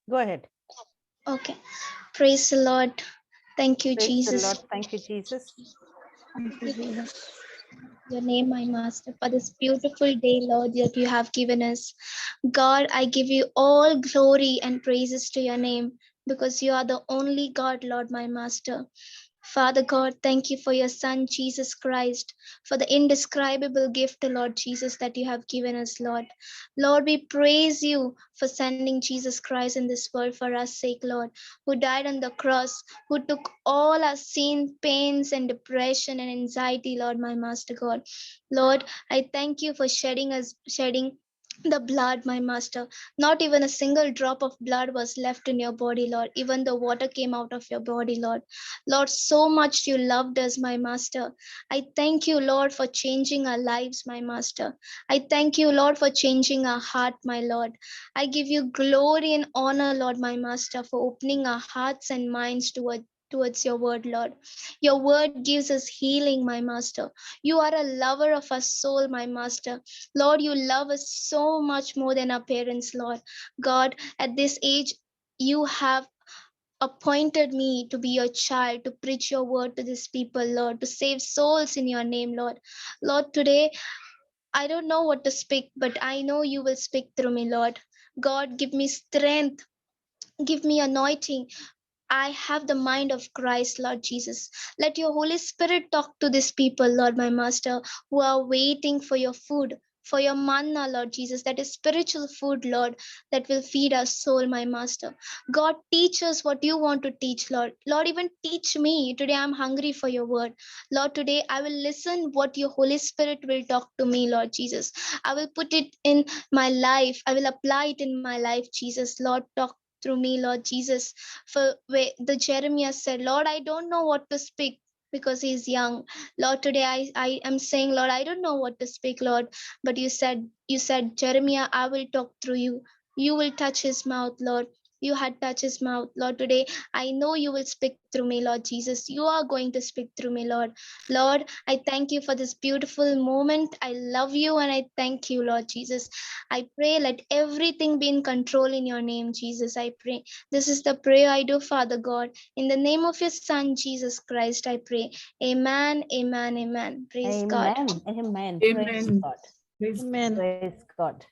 Go ahead. Okay. Praise the Lord. Thank you, Praise Jesus. the Lord. Thank you, Jesus. Thank you, Jesus. Your name, my Master, for this beautiful day, Lord, that you have given us. God, I give you all glory and praises to your name because you are the only God, Lord, my Master. Father God, thank you for your Son, Jesus Christ, for the indescribable gift, Lord Jesus, that you have given us, Lord. Lord, we praise you for sending Jesus Christ in this world for our sake, Lord, who died on the cross, who took all our sin, pains, and depression and anxiety, Lord, my Master God. Lord, I thank you for shedding the blood, my Master. Not even a single drop of blood was left in your body, Lord. Even the water came out of your body, Lord. Lord, so much you loved us, my Master. I thank you, Lord, for changing our lives, my Master. I thank you, Lord, for changing our heart, my Lord. I give you glory and honor, Lord, my Master, for opening our hearts and minds towards your word, Lord. Your word gives us healing, my Master. You are a lover of our soul, my Master. Lord, you love us so much more than our parents, Lord. God, at this age, you have appointed me to be your child, to preach your word to these people, Lord, to save souls in your name, Lord. Lord, today I don't know what to speak, but I know you will speak through me, Lord. God, give me strength, give me anointing. I have the mind of Christ, Lord Jesus. Let your Holy Spirit talk to these people, Lord, my Master, who are waiting for your food, for your manna, Lord Jesus. That is spiritual food, Lord, that will feed our soul, my Master. God, teach us what you want to teach, Lord. Lord, even teach me. Today I'm hungry for your word. Lord, today I will listen what your Holy Spirit will talk to me, Lord Jesus. I will put it in my life. I will apply it in my life, Jesus. Lord, talk through me, Lord Jesus. For where the Jeremiah said, Lord, I don't know what to speak because he's young. Lord, today I am saying, Lord, I don't know what to speak, Lord. But you said, Jeremiah, I will talk through you. You will touch his mouth, Lord. You had touched his mouth, Lord. Today, I know you will speak through me, Lord Jesus. You are going to speak through me, Lord. Lord, I thank you for this beautiful moment. I love you and I thank you, Lord Jesus. I pray let everything be in control in your name, Jesus. I pray. This is the prayer I do, Father God. In the name of your Son, Jesus Christ, I pray. Amen, amen, amen. Praise God. Amen. Amen. Praise Amen. God. Praise Amen. Praise God.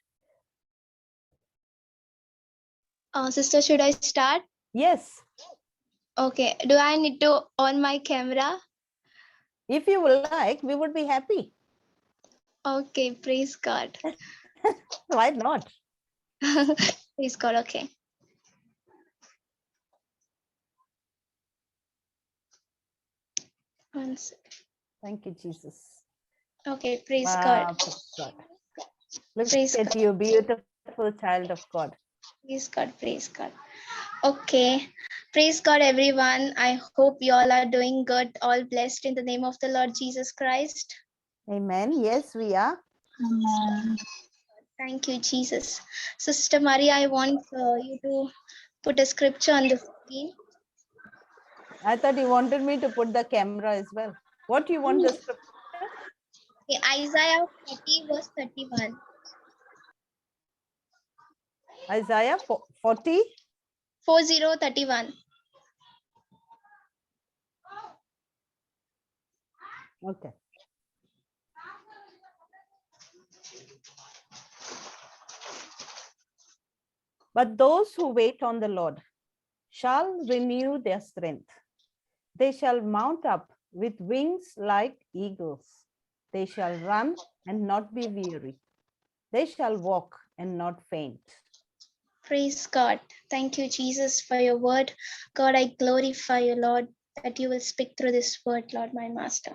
Sister, should I start? Yes. Okay. Do I need to on my camera? If you would like, we would be happy. Okay. Praise God. Why not? Praise God. Okay. One sec. Thank you, Jesus. Okay. Praise God. Wow, praise God. Look Praise at God. you, beautiful child of God. Praise God. Praise God. Okay. Praise God, everyone. I hope you all are doing good, all blessed in the name of the Lord Jesus Christ. Amen. Yes, we are. Amen. Thank you, Jesus. Sister Maria, I want you to put a scripture on the screen. I thought you wanted me to put the camera as well. What you want the scripture? Okay, Isaiah 40, verse 31. Isaiah 40. 4031. Okay. But those who wait on the Lord shall renew their strength. They shall mount up with wings like eagles. They shall run and not be weary. They shall walk and not faint. Praise God. Thank you, Jesus, for your word. God, I glorify you, Lord, that you will speak through this word, Lord, my Master.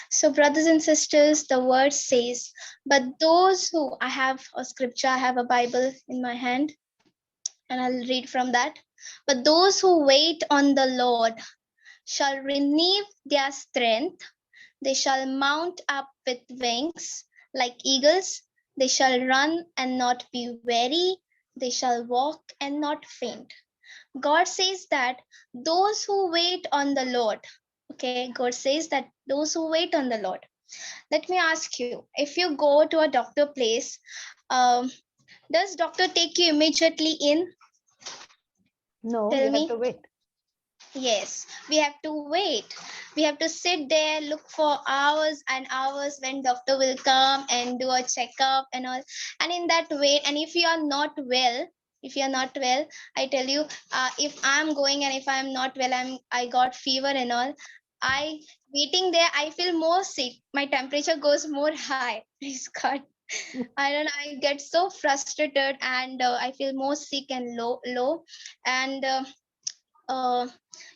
So, brothers and sisters, the word says, but those who, I have a scripture, I have a Bible in my hand, and I'll read from that. But those who wait on the Lord shall renew their strength. They shall mount up with wings like eagles. They shall run and not be weary. They shall walk and not faint. God says that those who wait on the Lord, okay, God says that those who wait on the Lord. Let me ask you, if you go to a doctor place, does doctor take you immediately in? No, Tell you have me. to wait. Yes, we have to wait. We have to sit there, look for hours and hours when doctor will come and do a checkup and all. And in that way, and if you are not well, I tell you, if I'm going and if I'm not well, I got fever and all. I waiting there, I feel more sick. My temperature goes more high. Please God. I don't know. I get so frustrated and I feel more sick and low. And uh,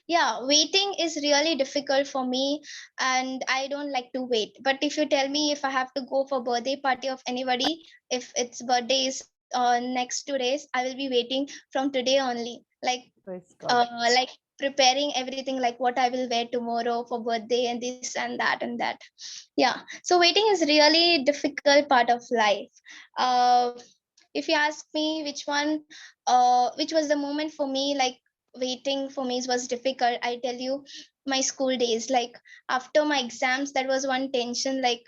yeah, waiting is really difficult for me, and I don't like to wait. But if you tell me if I have to go for birthday party of anybody, if its birthday is next 2 days, I will be waiting from today only, Praise God. like preparing everything, like what I will wear tomorrow for birthday and this and that and that. Yeah, so waiting is really difficult part of life. uh if you ask me which was the moment for me, like waiting for me was difficult, I tell you, my school days. Like after my exams, that was one tension. Like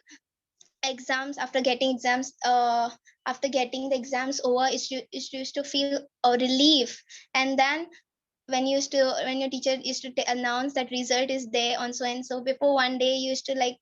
exams, after getting the exams over, it used to feel a relief. And then when your teacher used to announce that result is there on so and so, before one day you used to like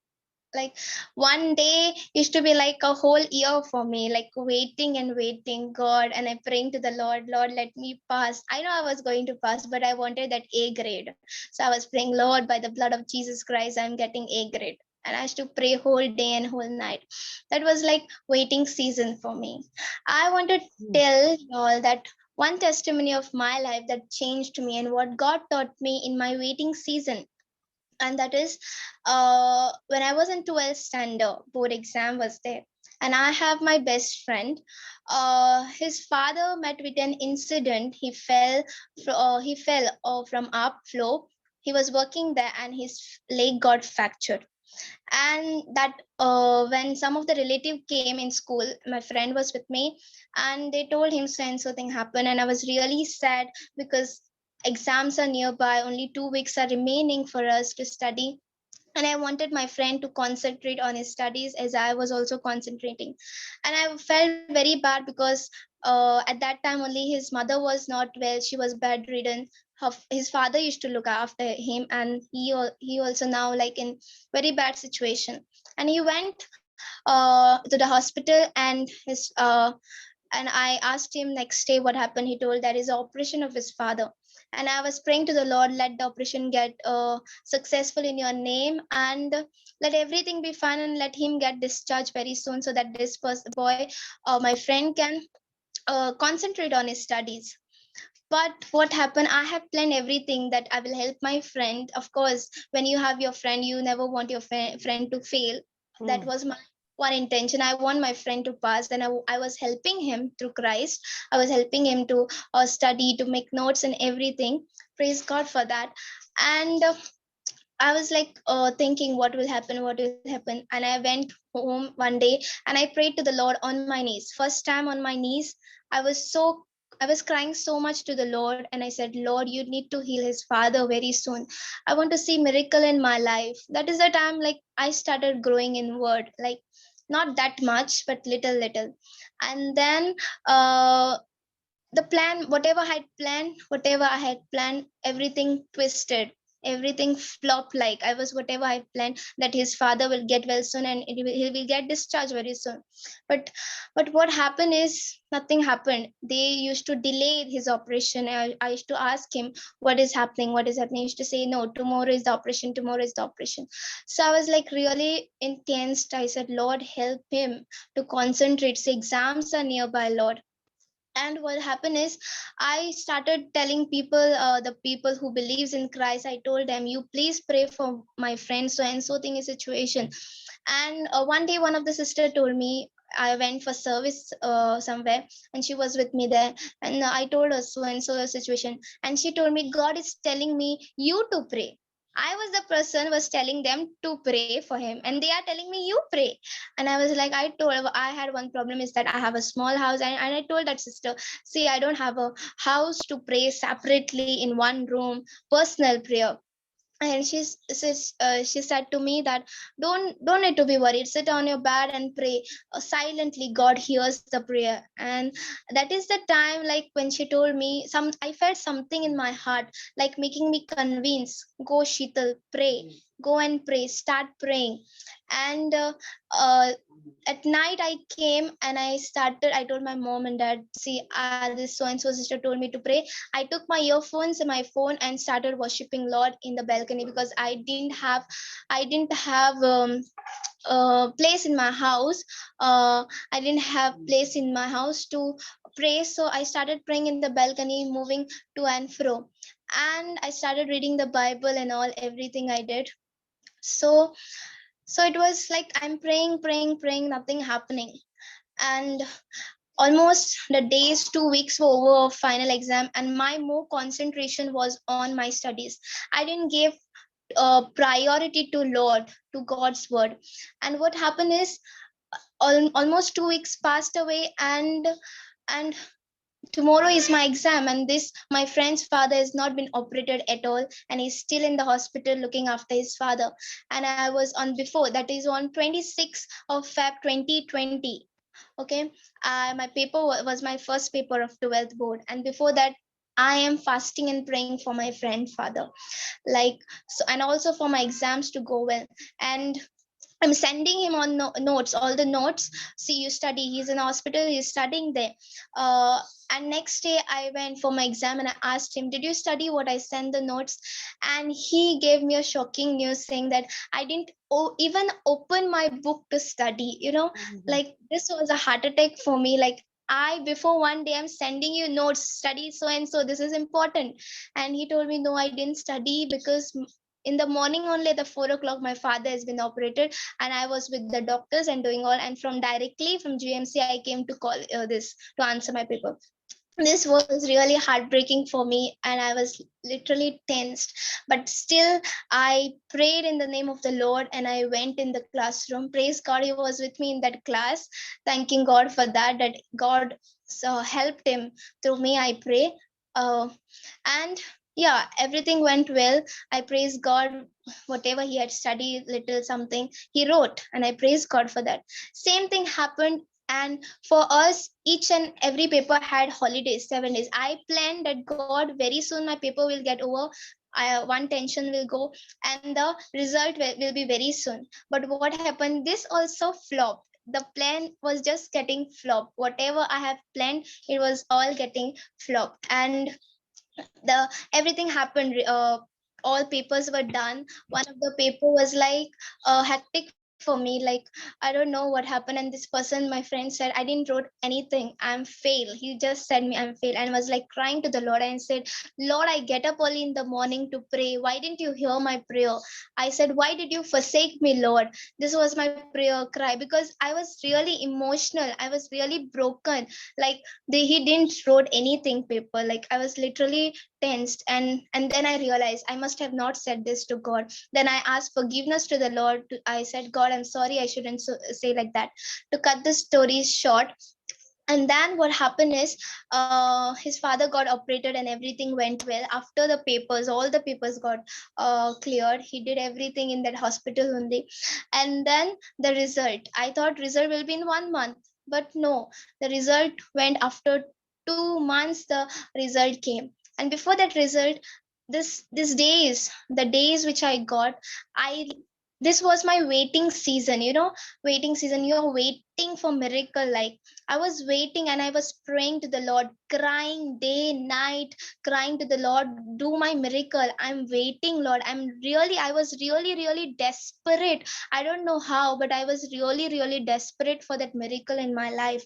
one day used to be like a whole year for me, like waiting and waiting, God, and I praying to the Lord, Lord, let me pass. I know I was going to pass, but I wanted that A grade. So I was praying, Lord, by the blood of Jesus Christ, I'm getting A grade. And I used to pray whole day and whole night. That was like waiting season for me. I want to tell y'all that one testimony of my life that changed me and what God taught me in my waiting season. And that is when I was in 12th standard, board exam was there, and I have my best friend. His father met with an incident. He fell from up floor. He was working there and his leg got fractured. And that when some of the relative came in school, my friend was with me, and they told him so and so thing happened, and I was really sad because exams are nearby, only 2 weeks are remaining for us to study, and I wanted my friend to concentrate on his studies as I was also concentrating. And I felt very bad because at that time only his mother was not well, she was bedridden. His father used to look after him, and he also now like in very bad situation. And he went to the hospital, and I asked him next day what happened. He told that is the operation of his father. And I was praying to the Lord, let the operation get successful in your name, and let everything be fine, and let him get discharged very soon, so that this boy, my friend, can concentrate on his studies. But what happened, I have planned everything that I will help my friend. Of course, when you have your friend, you never want your friend to fail. That was my one intention. I want my friend to pass, and I was helping him through Christ. I was helping him to study, to make notes and everything. Praise God for that. And I was like thinking what will happen. And I went home one day and I prayed to the Lord on my knees. First time on my knees, I was so I was crying so much to the Lord, and I said, Lord, you need to heal his father very soon. I want to see miracle in my life. That is the time like I started growing in word, like not that much, but little. And then the plan, whatever I had planned, everything twisted, everything flopped. Like I was whatever I planned, that his father will get well soon and he will get discharged very soon. but but what happened is nothing happened. They used to delay his operation. I used to ask him, what is happening. He used to say, no, tomorrow is the operation, tomorrow is the operation. So I was like really intense. I said, Lord, help him to concentrate. So exams are nearby, Lord. And what happened is I started telling people, the people who believes in Christ, I told them, you please pray for my friend so and so thing is situation. And one day one of the sister told me, I went for service somewhere, and she was with me there, and I told her so and so a situation, and she told me, God is telling me you to pray. I was the person was telling them to pray for him, and they are telling me you pray. And I was like, I had one problem is that I have a small house, and I told that sister, see, I don't have a house to pray separately in one room, personal prayer. and she said to me that don't need to be worried, sit on your bed and pray silently. God hears the prayer. And that is the time, like when she told me, I felt something in my heart, like making me convince, go Sheetal, pray, go and pray, start praying. And at night I came and I told my mom and dad, see, this so and so sister told me to pray. I took my earphones and my phone and started worshiping Lord in the balcony, because I didn't have place in my house. I didn't have place in my house to pray, so I started praying in the balcony, moving to and fro. And I started reading the Bible and all, everything I did. So it was like I'm praying, nothing happening. And almost the days, 2 weeks were over of final exam, and my more concentration was on my studies. I didn't give priority to Lord, to God's word. And what happened is, almost 2 weeks passed away, and tomorrow is my exam, and this my friend's father has not been operated at all, and he's still in the hospital looking after his father. And I was on, before that is on 26th of Feb 2020. Okay, my paper was my first paper of 12th board, and before that I am fasting and praying for my friend father, like, so, and also for my exams to go well. And I'm sending him on notes, all the notes. See, you study. He's in hospital. He's studying there. And next day, I went for my exam and I asked him, "Did you study what I sent the notes?" And he gave me a shocking news, saying that I didn't even open my book to study. Like, this was a heart attack for me. Like, before one day I'm sending you notes, study so and so, this is important. And he told me, no, I didn't study, because in the morning only at the 4 o'clock my father has been operated, and I was with the doctors and doing all, and from directly from GMC I came to call this to answer my paper. This was really heartbreaking for me, and I was literally tensed. But still I prayed in the name of the Lord, and I went in the classroom. Praise God, he was with me in that class. Thanking God for that God helped him through me, I pray. And yeah, everything went well. I praise God. Whatever he had studied, little something he wrote, and I praise God for that. Same thing happened. And for us, each and every paper had holidays, 7 days. I planned that, God, very soon my paper will get over. One tension will go, and the result will be very soon. But what happened, this also flopped. The plan was just getting flopped. Whatever I have planned, it was all getting flopped. And the everything happened. All papers were done. One of the paper was like hectic for me. Like, I don't know what happened. And this person, my friend, said, I didn't wrote anything, I'm fail. He just said me I'm fail, and was like crying to the Lord and said, Lord, I get up early in the morning to pray. Why didn't you hear my prayer? I said, why did you forsake me, Lord? This was my prayer cry, because I was really emotional. I was really broken. Like, he didn't wrote anything paper. Like, I was literally tensed. And then I realized I must have not said this to God. Then I asked forgiveness to the Lord. I said, God, I'm sorry, I shouldn't say like that. To cut the story short, and then what happened is, his father got operated and everything went well. After the papers, all the papers got cleared. He did everything in that hospital only. And then the result, I thought result will be in 1 month, but no, the result went after 2 months. The result came. And before that result, this days, the days which I got, I this was my waiting season. Waiting season, you're waiting for miracle. Like, I was waiting, and I was praying to the Lord, crying day night, crying to the Lord, do my miracle. I'm waiting, Lord. I was really really desperate. I don't know how, but I was really really desperate for that miracle in my life.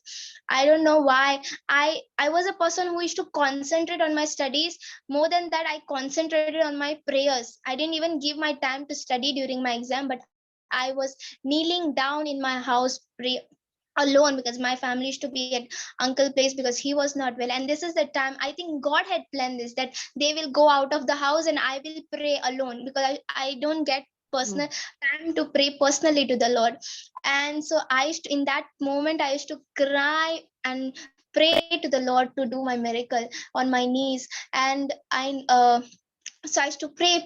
I don't know why. I was a person who used to concentrate on my studies. More than that, I concentrated on my prayers. I didn't even give my time to study during my exam, but I was kneeling down in my house, alone, because my family used to be at uncle place because he was not well. And this is the time, I think God had planned this, that they will go out of the house and I will pray alone, because I don't get personal time to pray personally to the Lord. And so in that moment I used to cry and pray to the Lord to do my miracle on my knees. And So I used to pray,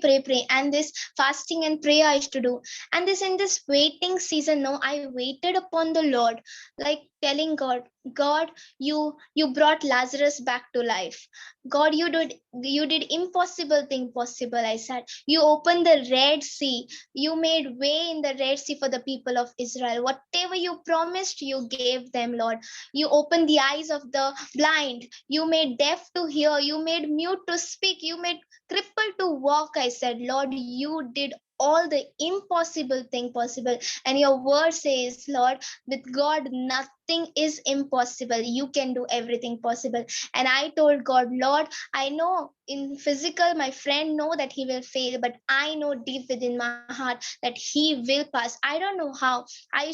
and this fasting and prayer I used to do. And this in this waiting season, no, I waited upon the Lord, like telling God, God, you brought Lazarus back to life. God, you did impossible thing possible. I said, you opened the Red Sea, you made way in the Red Sea for the people of Israel. Whatever you promised, you gave them, Lord. You opened the eyes of the blind, you made deaf to hear, you made mute to speak, you made crippled to walk. I said, Lord, you did all the impossible thing possible. And your word says, Lord, with God, nothing is impossible. You can do everything possible. And I told God, Lord, I know in physical, my friend know that he will fail, but I know deep within my heart that he will pass. I don't know how. I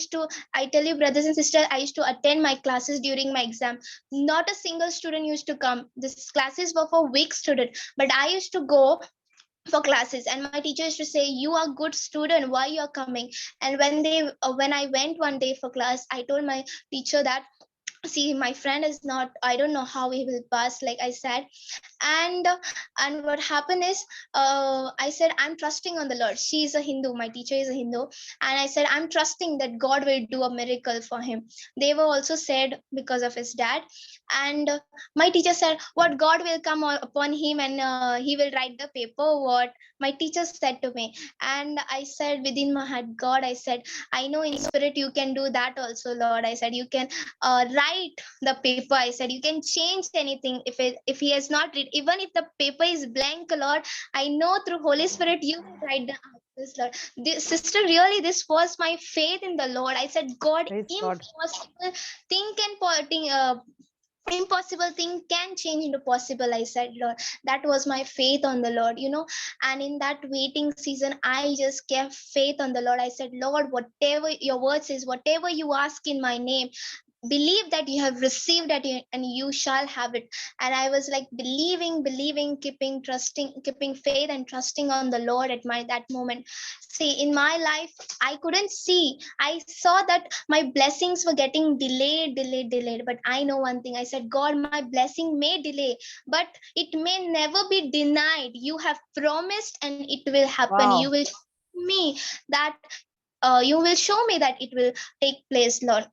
tell you, brothers and sisters, I used to attend my classes during my exam. Not a single student used to come. These classes were for weak students, but I used to go for classes, and my teacher used to say, you are good student, why you are coming? And when I went one day for class, I told my teacher that, see, my friend is not, I don't know how he will pass, like I said. And what happened is, I said, I'm trusting on the Lord. She is a Hindu, my teacher is a Hindu. And I said, I'm trusting that God will do a miracle for him. They were also said because of his dad. And my teacher said, what, God will come upon him and he will write the paper, what my teacher said to me. And I said within my heart, God, I said, I know in spirit you can do that also, Lord. I said, you can write the paper. I said, you can change anything. If he has not read, even if the paper is blank, Lord, I know through Holy Spirit you will write the answers, Lord. Sister, really, this was my faith in the Lord. I said, God, Praise God. impossible thing impossible thing can change into possible. I said, Lord, that was my faith on the Lord, and in that waiting season, I just kept faith on the Lord. I said, Lord, whatever your word says, whatever you ask in my name, believe that you have received it and you shall have it. And I was like believing, keeping faith and trusting on the Lord at that moment. See, in my life, I couldn't see, I saw that my blessings were getting delayed, but I know one thing. I said, God, my blessing may delay, but it may never be denied. You have promised and it will happen. You Wow. will show me that you will show me that it will take place, Lord.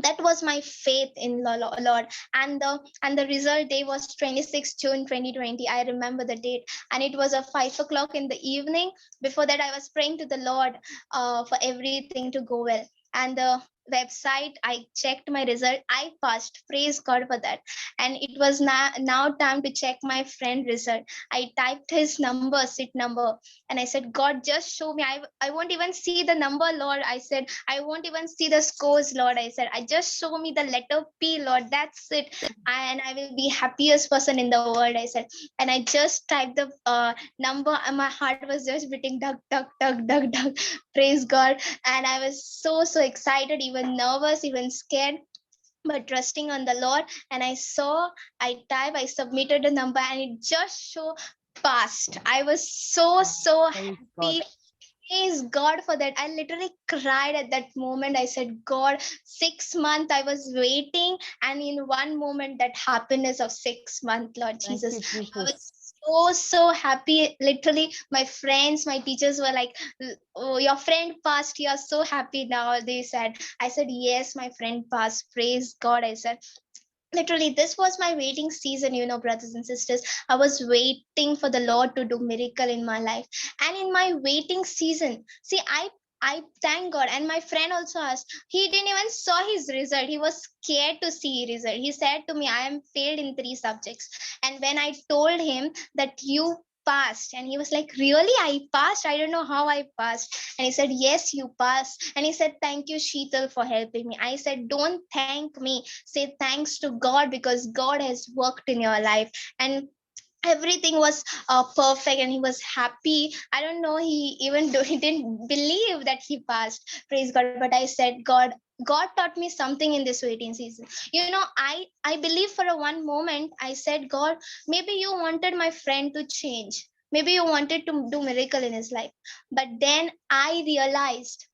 That was my faith in Lord. And the result day was 26 June 2020. I remember the date, and it was a 5 o'clock in the evening. Before that, I was praying to the Lord for everything to go well. And the website, I checked my result, I passed. Praise God for that. And it was now time to check my friend result. I typed his number, seat number, and I said, God, just show me. I won't even see the number, Lord. I said, I won't even see the scores, Lord. I said, I just show me the letter P, Lord. That's it. And I will be happiest person in the world, I said. And I just typed the number, and my heart was just beating duck, duck, duck, duck, duck. Praise God. And I was so excited, even nervous, even scared, but trusting on the Lord. And I submitted the number, and it just show passed. I was so Praise God. happy. Praise God for that. I literally cried at that moment. I said, God, 6 months I was waiting, and in one moment, that happiness of 6 months, Lord Thank Jesus, you, I was Jesus. so happy. Literally, my friends, my teachers were like, oh, your friend passed. You are so happy now. They said, I said, yes, my friend passed. Praise God. I said, literally, this was my waiting season, brothers and sisters. I was waiting for the Lord to do miracle in my life. And in my waiting season, see, I thank God. And my friend also asked, he didn't even saw his result. He was scared to see his result. He said to me, I am failed in 3 subjects. And when I told him that you passed, and he was like, really, I passed? I don't know how I passed. And he said, yes, you passed. And he said, thank you, Sheetal, for helping me. I said, don't thank me, say thanks to God, because God has worked in your life. And everything was perfect, and he was happy. I don't know, he didn't believe that he passed. Praise God. But I said, God taught me something in this waiting season. I believe for a one moment, I said, God, maybe you wanted my friend to change. Maybe you wanted to do miracle in his life. But then I realized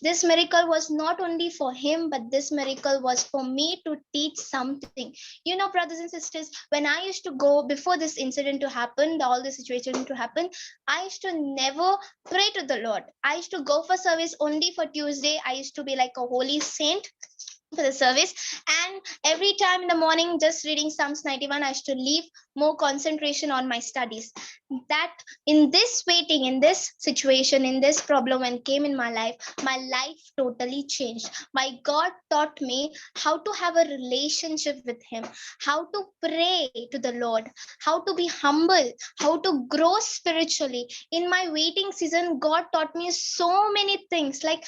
this miracle was not only for him, but this miracle was for me to teach something. You know, brothers and sisters, when I used to go before this incident to happen, all the situation to happen, I used to never pray to the Lord. I used to go for service only for Tuesday. I used to be like a holy saint for the service, and every time in the morning just reading Psalms 91, I used to leave more concentration on my studies. That in this waiting, in this situation, in this problem when came in my life totally changed. My God taught me how to have a relationship with him, how to pray to the Lord, how to be humble, how to grow spiritually. In my waiting season, God taught me so many things, like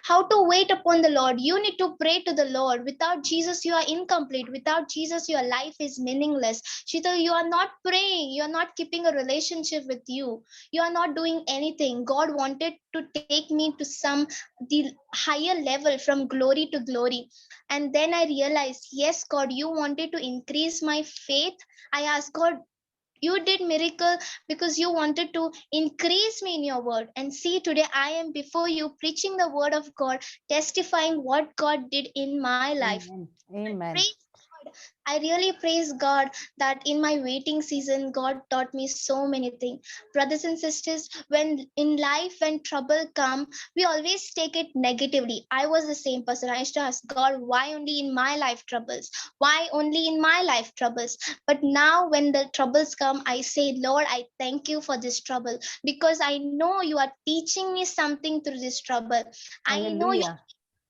how to wait upon the Lord. You need to pray to the Lord. Without Jesus, you are incomplete. Without Jesus, your life is meaningless. Shita, you are not praying. You are not keeping a relationship with you. You are not doing anything. God wanted to take me to the higher level, from glory to glory. And then I realized, yes, God, you wanted to increase my faith. I asked God, you did miracle because you wanted to increase me in your word. And see, today I am before you preaching the word of God, testifying what God did in my life. Amen. Amen. Praise God. I really praise God that in my waiting season, God taught me so many things. Brothers and sisters, when in life, when trouble come, we always take it negatively. I was the same person. I used to ask God, why only in my life troubles? Why only in my life troubles? But now when the troubles come, I say, Lord, I thank you for this trouble, because I know you are teaching me something through this trouble. I know you, Hallelujah.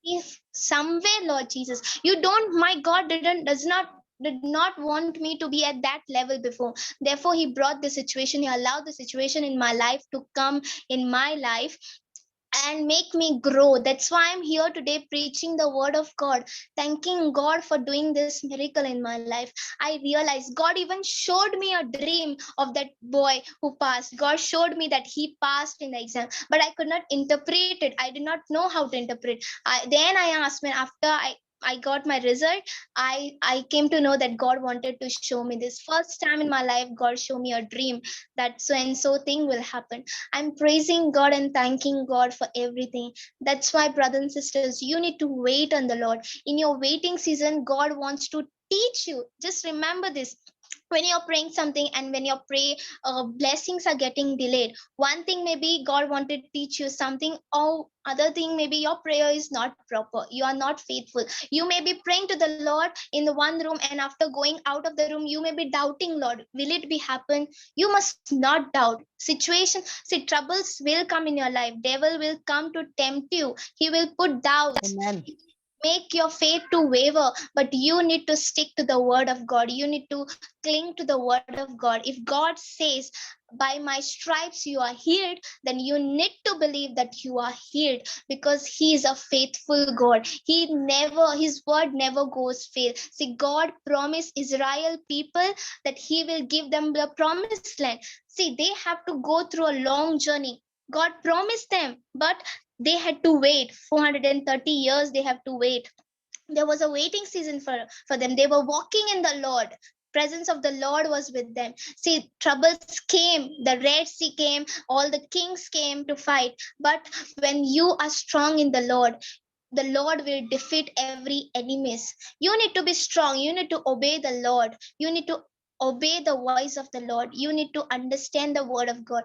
if somewhere, Lord Jesus, you don't, my God did not want me to be at that level before. Therefore, he brought the situation, he allowed the situation in my life to come in my life and make me grow. That's why I'm here today preaching the word of God, thanking God for doing this miracle in my life. I realized God even showed me a dream of that boy who passed. God showed me that he passed in the exam, but I could not interpret it. I did not know how to interpret. Then I asked, when after I got my result, I came to know that God wanted to show me this. First time in my life, God showed me a dream that so and so thing will happen. I'm praising God and thanking God for everything. That's why, brothers and sisters, you need to wait on the Lord. In your waiting season, God wants to teach you. Just remember this. When you're praying something and when your blessings are getting delayed, one thing maybe God wanted to teach you something, or other thing maybe your prayer is not proper, you are not faithful. You may be praying to the Lord in the one room, and after going out of the room you may be doubting, Lord, will it be happen? You must not doubt. Situation, see, troubles will come in your life. Devil will come to tempt you. He will put doubts, Amen. make your faith to waver, but you need to stick to the word of God. You need to cling to the word of God. If God says, by my stripes you are healed, then you need to believe that you are healed, because he is a faithful God. His word never goes fail. See, God promised Israel people that he will give them the promised land. See, they have to go through a long journey. God promised them, but they had to wait 430 years. They have to wait. There was a waiting season for them. They were walking in the Lord. Presence of the Lord was with them. See, troubles came, the Red Sea came, all the kings came to fight. But when you are strong in the Lord will defeat every enemies. You need to be strong. You need to obey the Lord. You need to obey the voice of the Lord. You need to understand the word of God.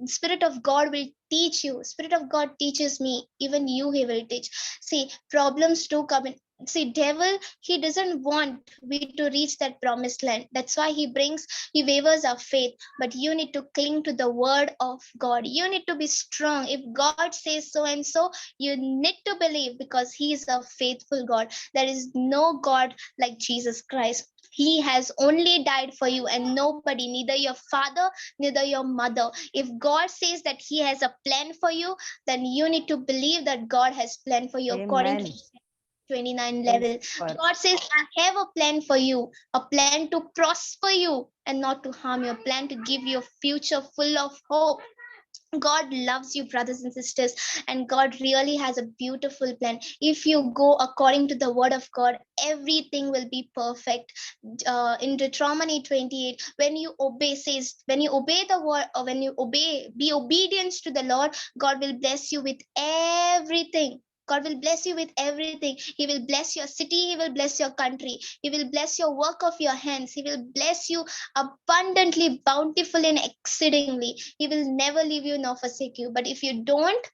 Spirit of God will teach you. Spirit of God teaches me. Even you, he will teach. See, problems do come in. See, devil, he doesn't want we to reach that promised land. That's why he wavers our faith. But you need to cling to the word of God. You need to be strong. If God says so and so, you need to believe, because he is a faithful God. There is no God like Jesus Christ. He has only died for you, and nobody, neither your father, neither your mother. If God says that he has a plan for you, then you need to believe that God has plan for you, according to Amen. 29 Praise level. God. God says, I have a plan for you, a plan to prosper you and not to harm you, a plan to give you a future full of hope. God loves you, brothers and sisters, and God really has a beautiful plan. If you go according to the word of God, everything will be perfect. In Deuteronomy 28, when you obey, says, when you obey the word, or when you obey, be obedience to the Lord, God will bless you with everything. God will bless you with everything. He will bless your city. He will bless your country. He will bless your work of your hands. He will bless you abundantly, bountifully, and exceedingly. He will never leave you nor forsake you. But if you don't,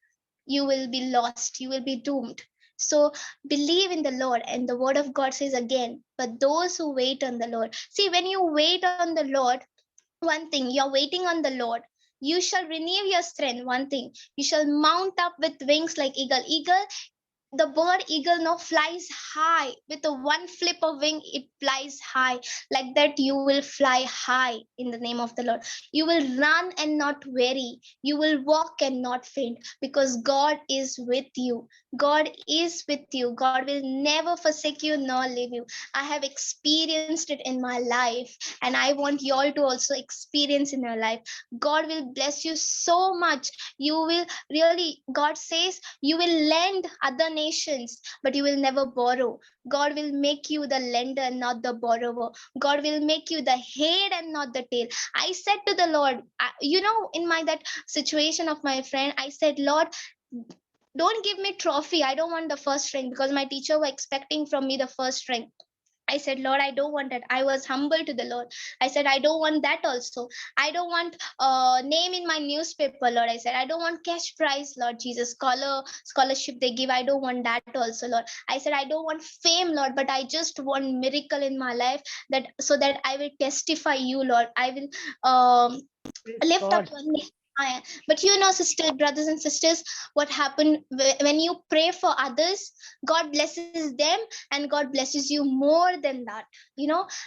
you will be lost. You will be doomed. So believe in the Lord. And the word of God says again, but those who wait on the Lord. See, when you wait on the Lord, one thing, you're waiting on the Lord. You shall renew your strength. One thing, you shall mount up with wings like eagle. The bird eagle now flies high with a one flip of wing. It flies high. Like that you will fly high in the name of the Lord. You will run and not weary. You will walk and not faint, because God is with you. God is with you. God will never forsake you nor leave you. I have experienced it in my life, and I want you all to also experience in your life. God will bless you so much. You will really, God says, you will lend other nations, but you will never borrow. God will make you the lender, not the borrower. God will make you the head and not the tail. I said to the Lord, in my that situation of my friend, I said, Lord, don't give me trophy. I don't want the first rank, because my teacher were expecting from me the first rank. I said, Lord, I don't want that. I was humble to the Lord. I said, I don't want that also. I don't want name in my newspaper, Lord. I said, I don't want cash prize, Lord Jesus. Scholarship they give. I don't want that also, Lord. I said, I don't want fame, Lord, but I just want miracle in my life, that so that I will testify you, Lord. I will Praise lift up God. your name. But sister, brothers and sisters, what happened when you pray for others, God blesses them, and God blesses you more than that.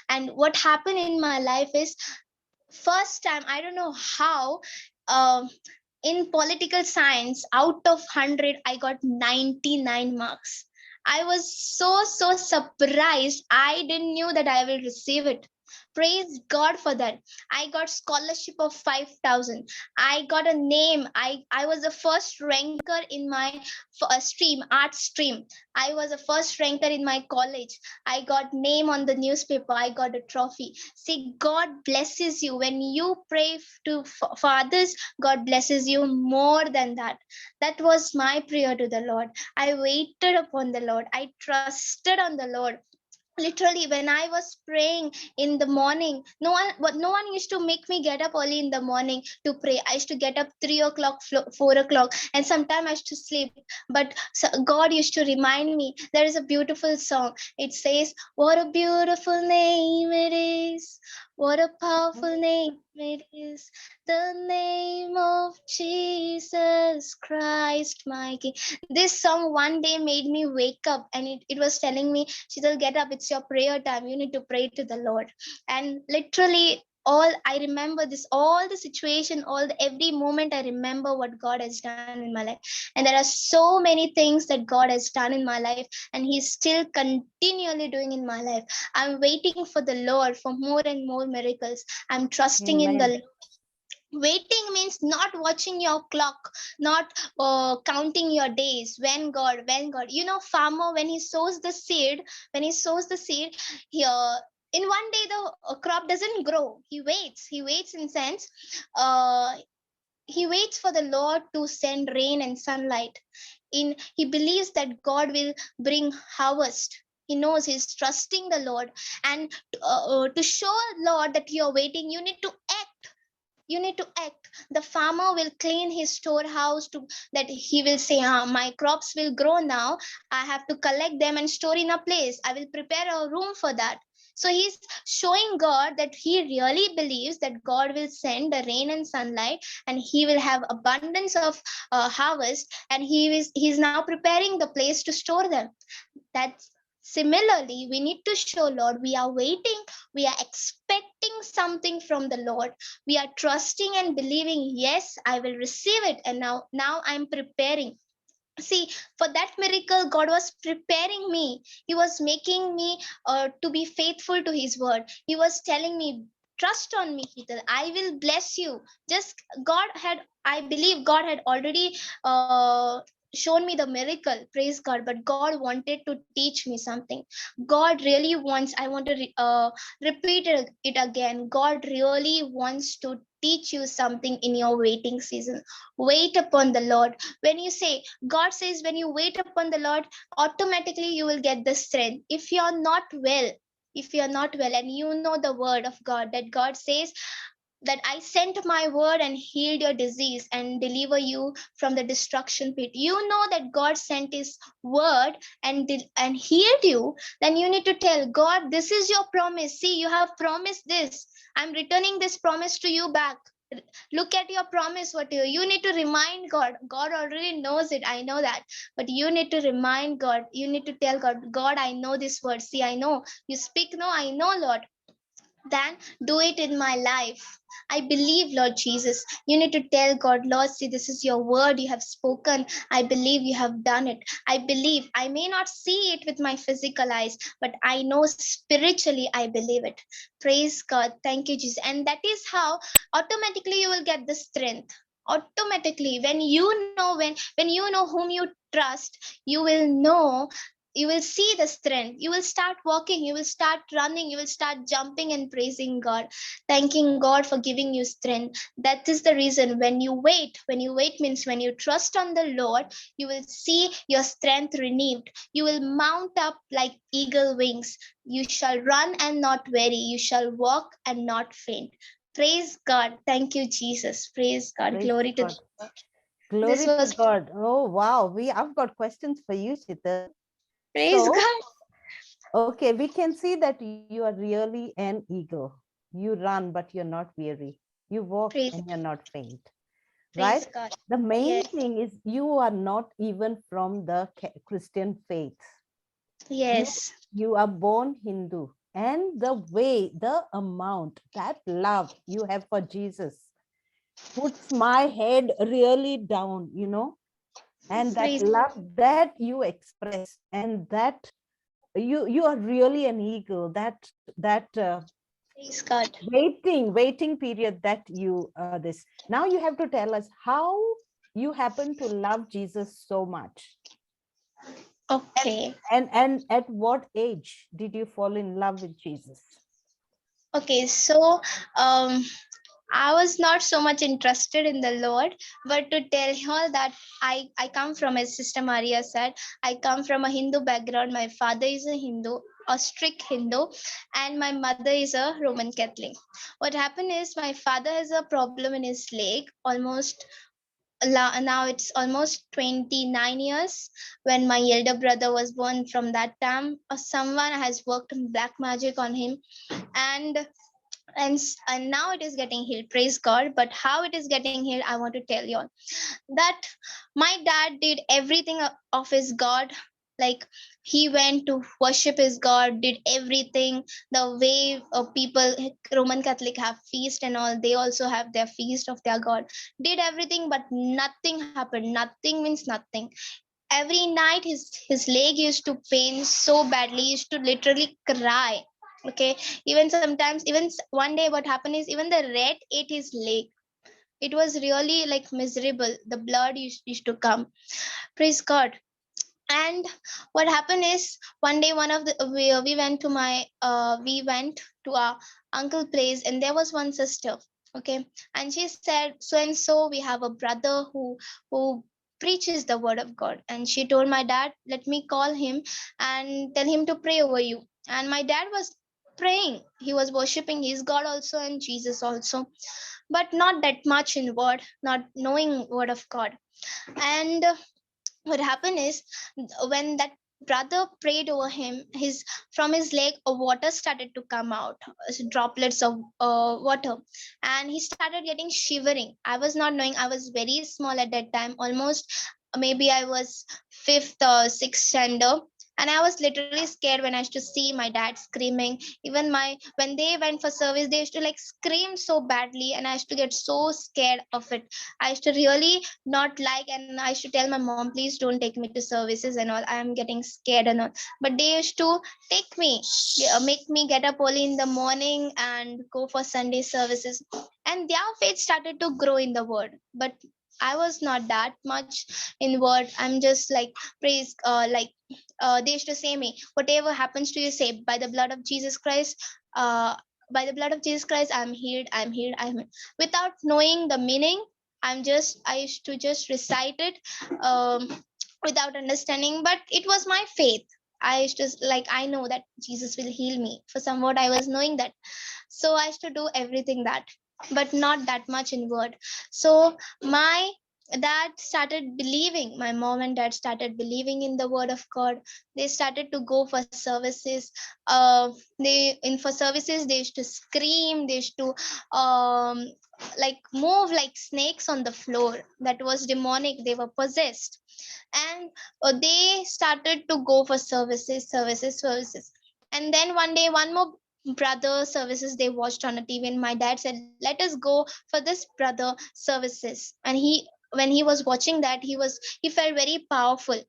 And what happened in my life is, first time, I don't know how, uh, in political science, out of 100, I got 99 marks. I was so surprised. I didn't knew that I will receive it. Praise God for that. I got scholarship of 5,000. I got a name. I was the first ranker in my stream, art stream. I was a first ranker in my college. I got name on the newspaper. I got a trophy. See, God blesses you when you pray for others. God blesses you more than that. That was my prayer to the Lord. I waited upon the Lord. I trusted on the Lord. Literally, when I was praying in the morning, no one used to make me get up early in the morning to pray. I used to get up 3 o'clock, 4 o'clock, and sometimes I used to sleep. But God used to remind me. There is a beautiful song. It says, what a beautiful name it is, what a powerful name it is, the name of Jesus Christ my King. This song one day made me wake up, and it was telling me, Sheetal, get up, it's your prayer time, you need to pray to the Lord. And literally, all I remember this, all the situation, every moment, I remember what God has done in my life. And there are so many things that God has done in my life, and He's still continually doing in my life. I'm waiting for the Lord for more and more miracles. I'm trusting in the Amen. Lord. Waiting means not watching your clock, not counting your days. When God, farmer, when he sows the seed, he, in one day the crop doesn't grow. He waits in sense, uh, he waits for the Lord to send rain and sunlight. He believes that God will bring harvest. He knows he's trusting the Lord. And to show Lord that you're waiting, you need to act. The farmer will clean his storehouse, to that he will say, my crops will grow now. I have to collect them and store in a place. I will prepare a room for that. So he's showing God that he really believes that God will send the rain and sunlight, and he will have abundance of harvest, and he's now preparing the place to store them. That's Similarly, we need to show Lord, we are waiting, we are expecting something from the Lord. We are trusting and believing, yes, I will receive it. And now I'm preparing. See, for that miracle, God was preparing me. He was making me to be faithful to His word. He was telling me, trust on me, Hital. I will bless you. Just I believe God had already shown me the miracle, praise God, but God wanted to teach me something. God really wants, I want to repeat it again. God really wants to teach you something in your waiting season. Wait upon the Lord. When you say, God says, when you wait upon the Lord, automatically you will get the strength. If you're not well, and you know the word of God, that God says that I sent my word and healed your disease and deliver you from the destruction pit. You know that God sent his word and healed you. Then you need to tell God, this is your promise. See, you have promised this. I'm returning this promise to you back. Look at your promise. What you need to remind God. God already knows it. I know that. But you need to remind God. You need to tell God, God, I know this word. See, I know. You speak, no, I know, Lord. Then do it in my life. I believe, Lord Jesus. You need to tell God, Lord, see, this is your word you have spoken. I believe you have done it. I believe. I may not see it with my physical eyes, but I know spiritually I believe it. Praise God. Thank you, Jesus. And that is how automatically you will get the strength. Automatically, when you know, when you know whom you trust, you will know, you will see the strength. You will start walking, you will start running, you will start jumping and praising God, thanking God for giving you strength. That is the reason when you wait means when you trust on the Lord, you will see your strength renewed. You will mount up like eagle wings. You shall run and not weary. You shall walk and not faint. Praise God. Thank you, Jesus. Praise God. Praise Glory to God. God. Glory This to was God. Oh, wow. I've got questions for you, Sheetal. praise So, God. okay, we can see that you are really an eagle. You run, but you're not weary. You walk Praise, and you're not faint, right? praise God. The main Yes. thing is you are not even from the Christian faith. Yes. You are born Hindu. And the way, the amount, that love you have for Jesus puts my head really down, and that Praise, love that you express, and that you are really an eagle, that praise God. waiting period that you this now you have to tell us how you happen to love Jesus so much, Okay. and at what age did you fall in love with Jesus? Okay. So, I was not so much interested in the Lord, but to tell you all that I come from, as Sister Maria said, I come from a Hindu background. My father is a Hindu, a strict Hindu, and my mother is a Roman Catholic. What happened is my father has a problem in his leg, almost now it's almost 29 years. When my elder brother was born, from that time someone has worked black magic on him, and and now it is getting healed, praise God. But how it is getting healed, I want to tell you all that my dad did everything of his God. Like, he went to worship his God, did everything the way people, Roman Catholic, have feast and all. They also have their feast of their God. Did everything, but nothing happened. Nothing means nothing. Every night his leg used to pain so badly. He used to literally cry. Okay. Even sometimes, even one day what happened is, even the rat ate his leg. It was really like miserable. The blood used to come, praise God. And what happened is, one day, one of the we went to my we went to our uncle place, and there was one sister. Okay. And she said, so and so, we have a brother who preaches the word of God. And she told my dad, let me call him and tell him to pray over you. And my dad was praying. He was worshiping his God also and Jesus also, but not that much in word, not knowing word of God. And what happened is, when that brother prayed over him, his from his leg a water started to come out, droplets of water. And he started getting shivering. I was not knowing. I was very small at that time, almost maybe I was fifth or sixth standard. And I was literally scared when I used to see my dad screaming. Even when they went for service, they used to like scream so badly, and I used to get so scared of it. I used to really not like, and I used to tell my mom, please don't take me to services and all. I am getting scared and all. But they used to take me, make me get up early in the morning and go for Sunday services. And their faith started to grow in the word. But I was not that much in word. I'm just like praise, they used to say me, whatever happens to you, say by the blood of Jesus Christ. By the blood of Jesus Christ, I'm healed. I'm healed. I'm healed. Without knowing the meaning, I used to just recite it without understanding. But it was my faith. I used to like, I know that Jesus will heal me. For somewhat, I was knowing that. So I used to do everything that, but not that much in word. So my dad started believing, my mom and dad started believing in the word of God. They started to go for services. They in for services, they used to scream, they used to um like move like snakes on the floor. That was demonic, they were possessed. And they started to go for services. And then one day, one more brother services they watched on a TV, and my dad said, let us go for this brother services. And when he was watching that, he felt very powerful.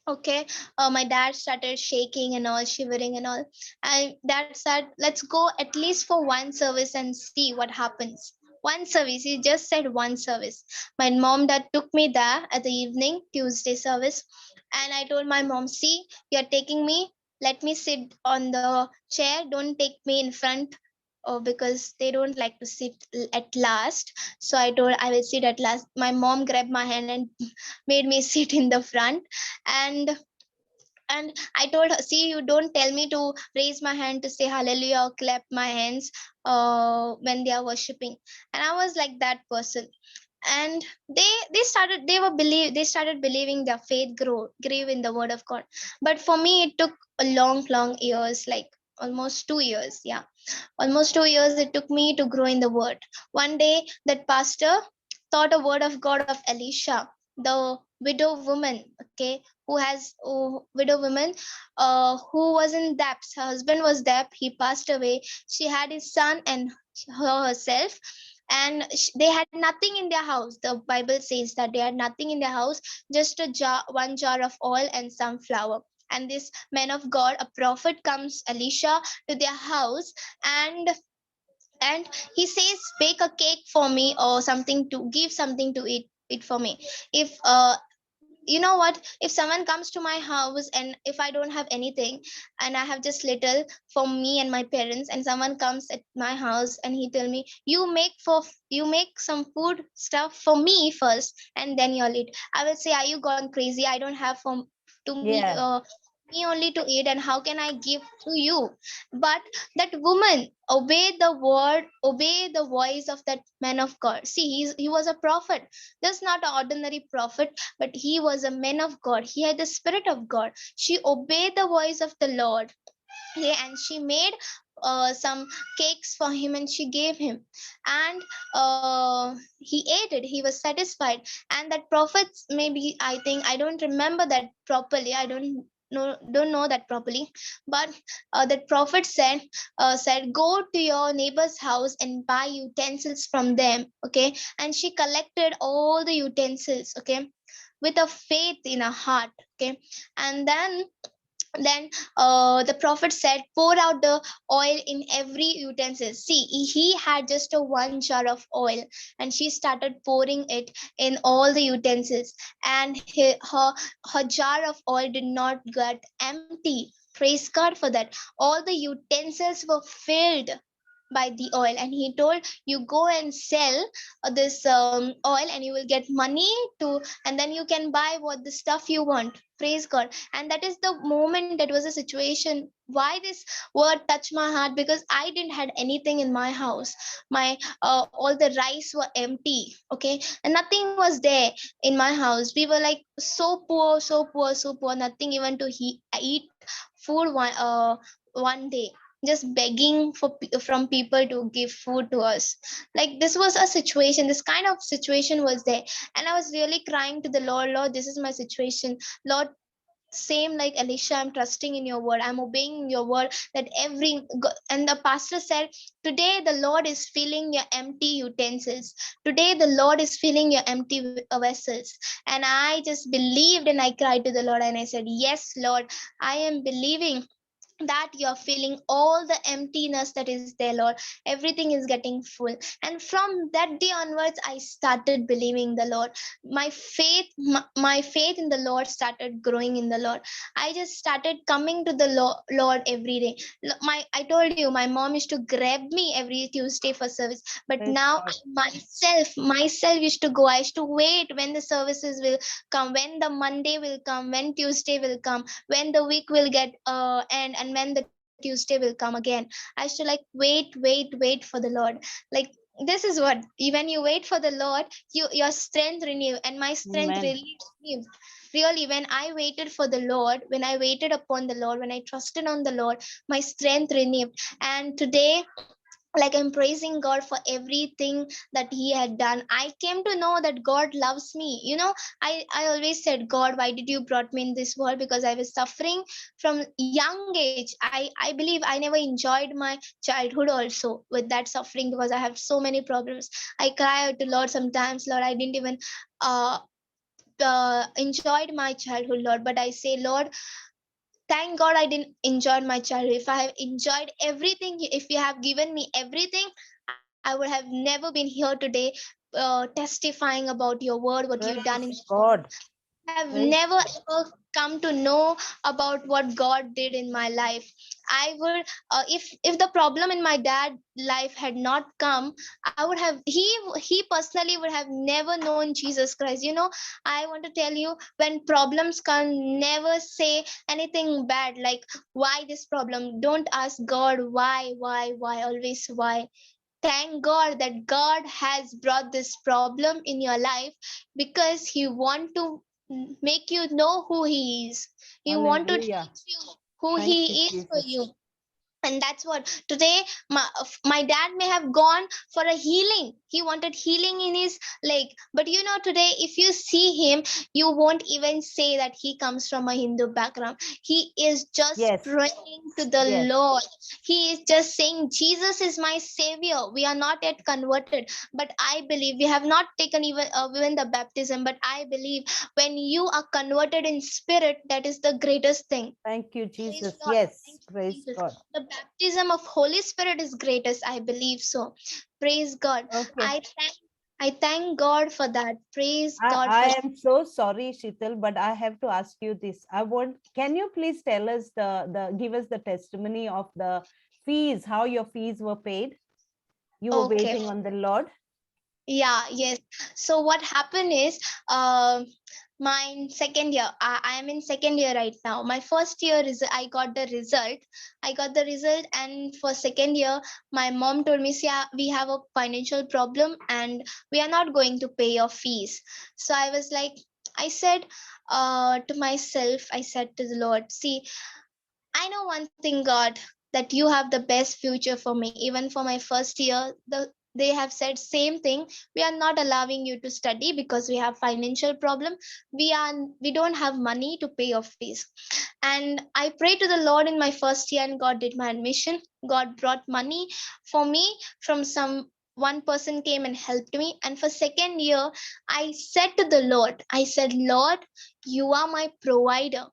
Okay. My dad started shaking and all, shivering and all. And dad said, let's go at least for one service and see what happens. One service, he just said one service. My mom dad took me there at the evening Tuesday service. And I told my mom, see, you're taking me, let me sit on the chair, don't take me in front. Oh, because they don't like to sit at last. So I told I will sit at last. My mom grabbed my hand and made me sit in the front. and and I told her, see, you don't tell me to raise my hand to say hallelujah or clap my hands when they are worshiping. And I was like that person. And they started believing, their faith grew in the word of God. But for me, it took a long years, like almost 2 years. Yeah, almost 2 years it took me to grow in the word. One day, that pastor taught a word of God of Elisha, the widow woman, okay, widow woman, who was in depths. Her husband was deaf, he passed away. She had his son and her herself. And they had nothing in their house. The Bible says that they had nothing in their house, just a jar, one jar of oil and some flour. And this man of God, a prophet, comes, Elisha, to their house. And he says, bake a cake for me, or something, to give something to eat it for me. If you know what, if someone comes to my house and if I don't have anything, and I have just little for me and my parents, and someone comes at my house and he tell me, you make some food stuff for me first and then you'll eat, I will say, are you gone crazy? I don't have for to Yeah. me only to eat, and how can I give to you? But that woman obeyed the word, obey the voice of that man of God. See, he was a prophet, just not an ordinary prophet, but he was a man of God. He had the spirit of God. She obeyed the voice of the Lord. Okay, and she made some cakes for him and she gave him. And he ate it. He was satisfied. And that prophet, maybe, I think, I don't remember that properly. I don't know that properly. But that prophet said, go to your neighbor's house and buy utensils from them. Okay, and she collected all the utensils. Okay, with a faith in her heart. Okay, and then the prophet said, pour out the oil in every utensil. See, he had just a one jar of oil, and she started pouring it in all the utensils. And her jar of oil did not get empty. Praise God for that. All the utensils were filled by the oil. And he told, you go and sell this oil, and you will get money to, and then you can buy what the stuff you want. Praise God. And that is the moment, that was a situation why this word touched my heart, because I didn't had anything in my house. My all the rice were empty. Okay, and nothing was there in my house. We were like so poor, so poor, nothing even to eat food one day, just begging from people to give food to us. Like, this was a situation, this kind of situation was there. And I was really crying to the Lord, Lord, this is my situation, Lord, same like Elisha, I'm trusting in your word, I'm obeying your word, that and the pastor said, today the Lord is filling your empty utensils, today the Lord is filling your empty vessels. And I just believed, and I cried to the Lord, and I said, yes Lord, I am believing that you're filling all the emptiness that is there, Lord. Everything is getting full. And from that day onwards, I started believing the Lord. My faith in the Lord started growing in the Lord. I just started coming to the Lord every day. I told you, my mom used to grab me every Tuesday for service, but Praise now God. myself used to go. I used to wait when the services will come, when the Monday will come, when Tuesday will come, when the week will get end, and when the Tuesday will come again. I used to like wait for the Lord. Like, this is what, when you wait for the Lord, your strength renew, and my strength Amen. really renewed. Really, when I waited for the Lord, when I waited upon the Lord, when I trusted on the Lord, my strength renewed. And today, like, I'm praising God for everything that he had done. I came to know that God loves me. I always said, God, why did you brought me in this world? Because I was suffering from young age. I believe I never enjoyed my childhood also with that suffering, because I have so many problems. I cry out to Lord sometimes, Lord, I didn't even uh enjoyed my childhood, Lord. But I say, Lord, thank God I didn't enjoy my childhood. If I have enjoyed everything, if you have given me everything, I would have never been here today, testifying about your word, what you've done in Praise my life. God. I have Praise never God. ever come to know about what God did in my life. I would, if the problem in my dad life had not come, I would have he personally would have never known Jesus Christ. I want to tell you, when problems come, never say anything bad like, why this problem? Don't ask God why, always why. Thank God that God has brought this problem in your life, because he want to make you know who he is. He want to Hallelujah. teach you who Thank you, he is for Jesus. you. And that's what today, my dad may have gone for a healing. He wanted healing in his leg, but today, if you see him, you won't even say that he comes from a Hindu background. He is just Yes. praying to the Yes. Lord. He is just saying, Jesus is my savior. We are not yet converted, but I believe we have not taken even the baptism, but I believe when you are converted in spirit, that is the greatest thing. Thank you, Praise Jesus. Lord. Yes. Thank you, Praise Jesus. God. The baptism of Holy Spirit is greatest. I believe so. Praise God. Okay. I thank God for that. Praise I, God for I am so sorry, Sheetal, but I have to ask you this. Can you please tell us give us the testimony of the fees, how your fees were paid? You were okay. waiting on the Lord. Yeah, yes. So what happened is, um my second year, I am in second year right now. My first year is I got the result. And for second year, my mom told me, see, we have a financial problem and we are not going to pay your fees. So I was like, I said to myself, I said to the Lord, see, I know one thing, God, that you have the best future for me. Even for my first year, they have said same thing. We are not allowing you to study because we have financial problem. We don't have money to pay your fees. And I prayed to the Lord in my first year, and God did my admission. God brought money for me from some one person came and helped me. And for second year, I said to the Lord, I said, Lord, you are my provider.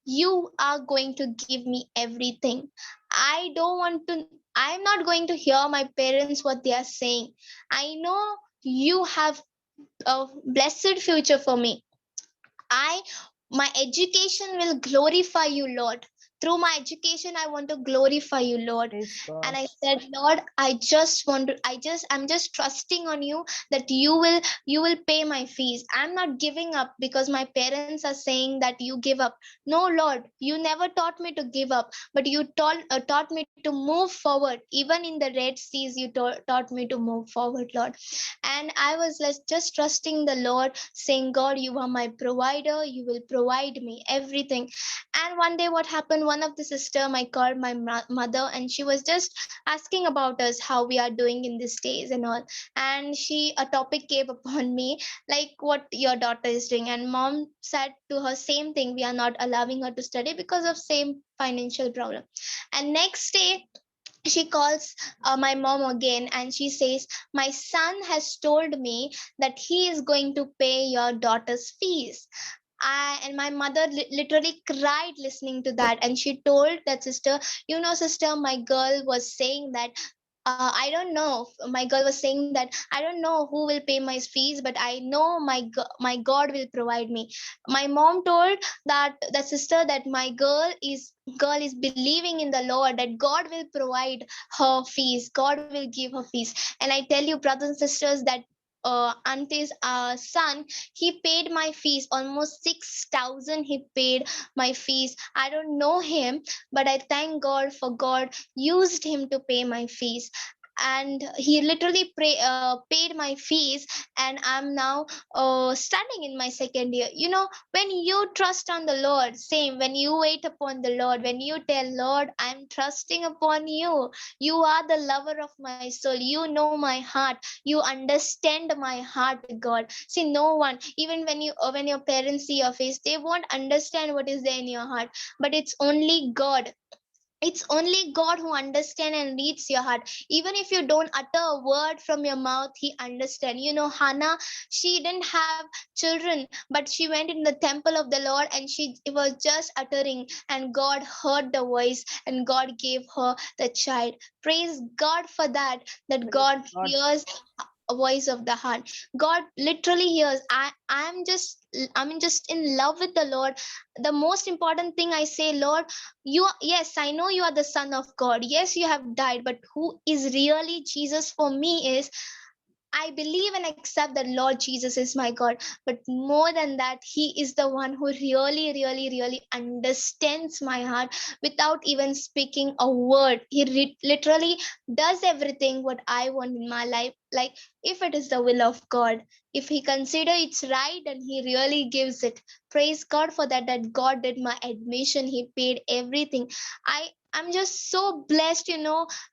You are going to give me everything. I'm not going to hear my parents what they are saying. I know you have a blessed future for me. I My education will glorify you, Lord. Through my education, I want to glorify you, Lord. Praise And God. I said, Lord, I'm just trusting on you that you will pay my fees. I'm not giving up because my parents are saying that you give up. No, Lord, you never taught me to give up, but you taught me to move forward. Even in the Red Seas, you taught me to move forward, Lord. And I was just trusting the Lord, saying, God, you are my provider. You will provide me everything. And one day, what happened? one of the sister, I called my mother, and she was just asking about us, how we are doing in these days and all. And a topic came upon me, like what your daughter is doing. And mom said to her same thing, we are not allowing her to study because of same financial problem. And next day she calls my mom again, and she says, my son has told me that he is going to pay your daughter's fees. And my mother literally cried listening to that, and she told that sister, sister, my girl was saying that, I don't know. My girl was saying that, I don't know who will pay my fees, but I know my God will provide me. My mom told that the sister that my girl is believing in the Lord, that God will provide her fees. God will give her fees. And I tell you, brothers and sisters, that auntie's son, he paid my fees almost 6,000. He paid my fees. I don't know him, but I thank God for God used him to pay my fees. And he literally paid my fees, and I'm now studying in my second year. When you trust on the Lord, same, when you wait upon the Lord, when you tell Lord, I'm trusting upon you, you are the lover of my soul, you know my heart, you understand my heart, God. See, no one, even when your parents see your face, they won't understand what is there in your heart, but it's only God who understands and reads your heart. Even if you don't utter a word from your mouth, he understands. Hannah, she didn't have children, but she went in the temple of the Lord, and she was just uttering, and God heard the voice, and God gave her the child. Praise God for that, that Praise God God. hears a voice of the heart. God literally hears. I'm just in love with the Lord. The most important thing I say, Lord, yes, I know you are the Son of God, yes, you have died, but who is really Jesus for me is, I believe and accept that Lord Jesus is my God. But more than that, he is the one who really, really, really understands my heart without even speaking a word. He literally does everything what I want in my life. Like, if it is the will of God, if he consider it's right, and he really gives it. Praise God for that, that God did my admission. He paid everything. I'm just so blessed,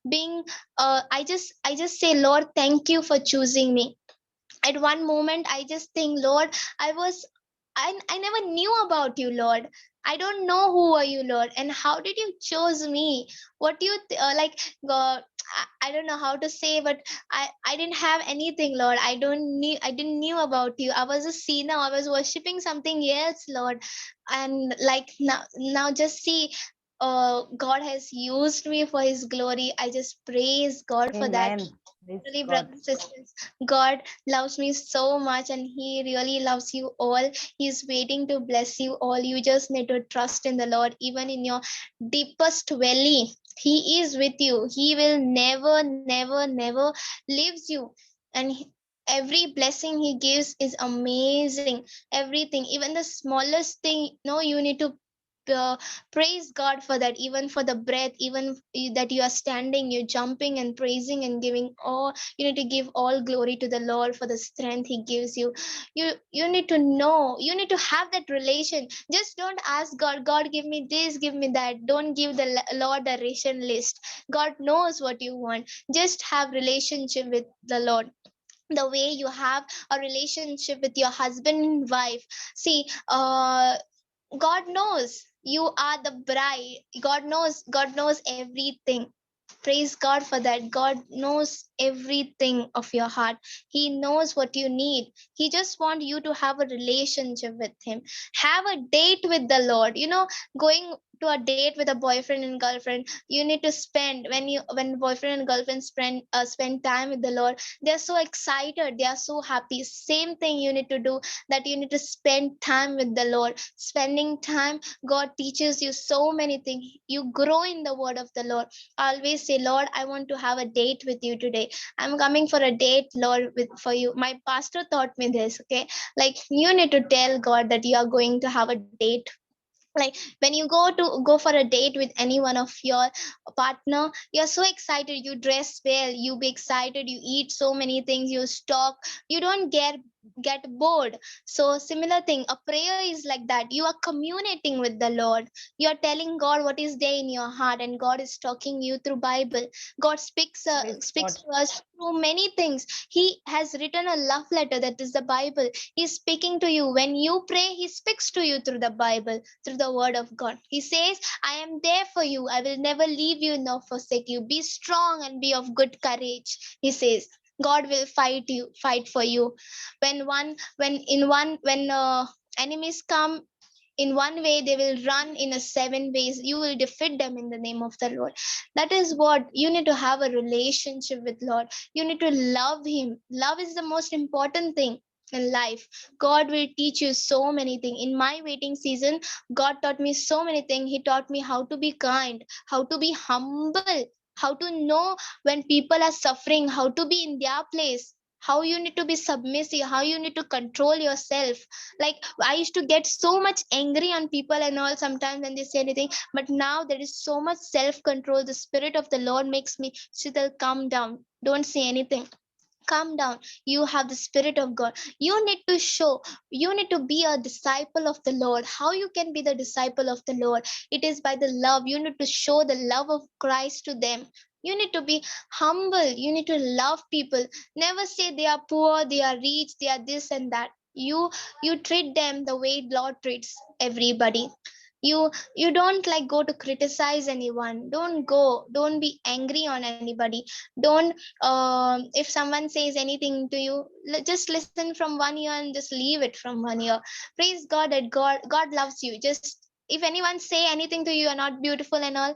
being I just say, Lord, thank you for choosing me. At one moment I just think, Lord, I never knew about you, Lord. I don't know who are you, Lord, and how did you choose me? What do you like, God? I don't know how to say, but I didn't have anything, Lord. I didn't knew about you. I was a sinner. I was worshiping something else, Lord. And like, now just see, God has used me for his glory. I just praise God for that. Amen. Praise Really, God. brothers and sisters, God loves me so much, and he really loves you all. He's waiting to bless you all. You just need to trust in the Lord. Even in your deepest valley, he is with you. He will never, never, never leaves you. And every blessing he gives is amazing. Everything, even the smallest thing, no, you need to uh, praise God for that. Even for the breath, even that you are standing, you're jumping and praising and giving all. You need to give all glory to the Lord for the strength he gives you. You need to know, you need to have that relation. Just don't ask God, God, give me this, give me that. Don't give the Lord a ration list. God knows what you want. Just have relationship with the Lord, the way you have a relationship with your husband and wife. See, God knows you are the bride. God knows everything. Praise God for that. God knows everything of your heart. He knows what you need. He just want you to have a relationship with him. Have a date with the Lord. Going to a date with a boyfriend and girlfriend, you need to spend, when boyfriend and girlfriend spend time with the Lord, they're so excited, they are so happy. Same thing you need to do, that you need to spend time with the Lord. Spending time, God teaches you so many things. You grow in the word of the Lord. Always say, Lord, I want to have a date with you today. I'm coming for a date, Lord, for you. My pastor taught me this. Okay, like, you need to tell God that you are going to have a date. Like, when you go for a date with any one of your partner, you're so excited, you dress well, you be excited, you eat so many things, you stock, you don't get bored. So similar thing, a prayer is like that. You are communicating with the Lord. You are telling God what is there in your heart, and God is talking you through Bible. God speaks Praise speaks God. to us through many things. He has written a love letter, that is the Bible. He's speaking to you. When you pray, he speaks to you through the Bible, through the word of God. He says, I am there for you. I will never leave you nor forsake you. Be strong and be of good courage. He says, God will fight for you. When enemies come in one way, they will run in a 7 ways. You will defeat them in the name of the Lord. That is what you need to have, a relationship with Lord. You need to love him. Love is the most important thing in life. God will teach you so many things. In my waiting season, God taught me so many things. He taught me how to be kind, how to be humble, how to know when people are suffering, how to be in their place, how you need to be submissive, how you need to control yourself. Like, I used to get so much angry on people and all sometimes when they say anything, but now there is so much self control. The Spirit of the Lord makes me, Siddhal, calm down, don't say anything, calm down. You have the Spirit of God. You need to show, you need to be a disciple of the Lord. How you can be the disciple of the Lord? It is by the love. You need to show the love of Christ to them. You need to be humble. You need to love people. Never say they are poor, they are rich, they are this and that. You treat them the way Lord treats everybody. You don't like go to criticize anyone. Don't be angry on anybody. Don't if someone says anything to you, just listen from one ear and just leave it from one ear. Praise God that God loves you. Just if anyone say anything to you, are not beautiful and all,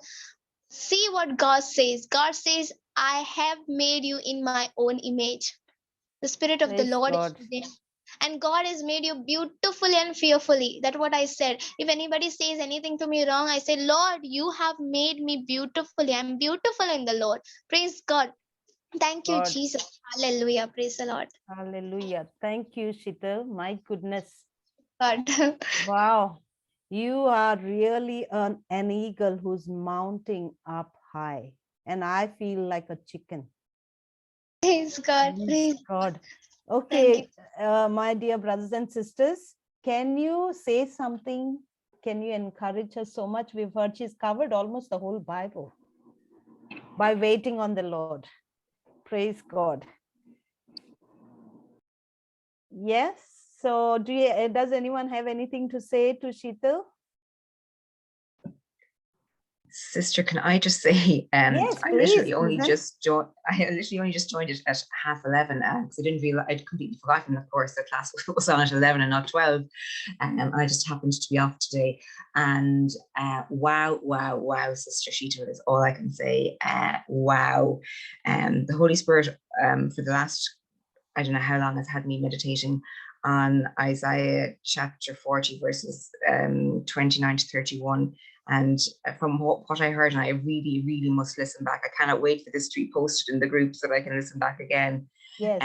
see what God says. God says, I have made you in my own image. The Spirit of the Praise Lord is God. within, and God has made you beautifully and fearfully. That's what I said. If anybody says anything to me wrong, I say, Lord, you have made me beautifully. I'm beautiful in the Lord. Praise God. Thank you, God. Jesus. Hallelujah. Praise the Lord. Hallelujah. Thank you, Sheetal. My goodness. God. Wow. You are really an eagle who's mounting up high. And I feel like a chicken. Praise God. Praise Praise God. Thank you. Okay, my dear brothers and sisters, can you say something? Can you encourage us so much? We've heard she's covered almost the whole Bible by waiting on the Lord. Praise God. Yes. So does anyone have anything to say to Sheetal? Sister, can I just say, Yes, I please, literally only Susan. just joined. I literally only just joined it at 11:30 because I didn't realize, I'd completely forgotten, of course, the class was on at 11 and not 12. I just happened to be off today. And wow, Sister Sheetal is all I can say. Wow. The Holy Spirit, for the last, I don't know how long, has had me meditating on Isaiah chapter 40, verses 29 to 31. And from what I heard, and I really must listen back. I cannot wait for this to be posted in the group so that I can listen back again. Yes.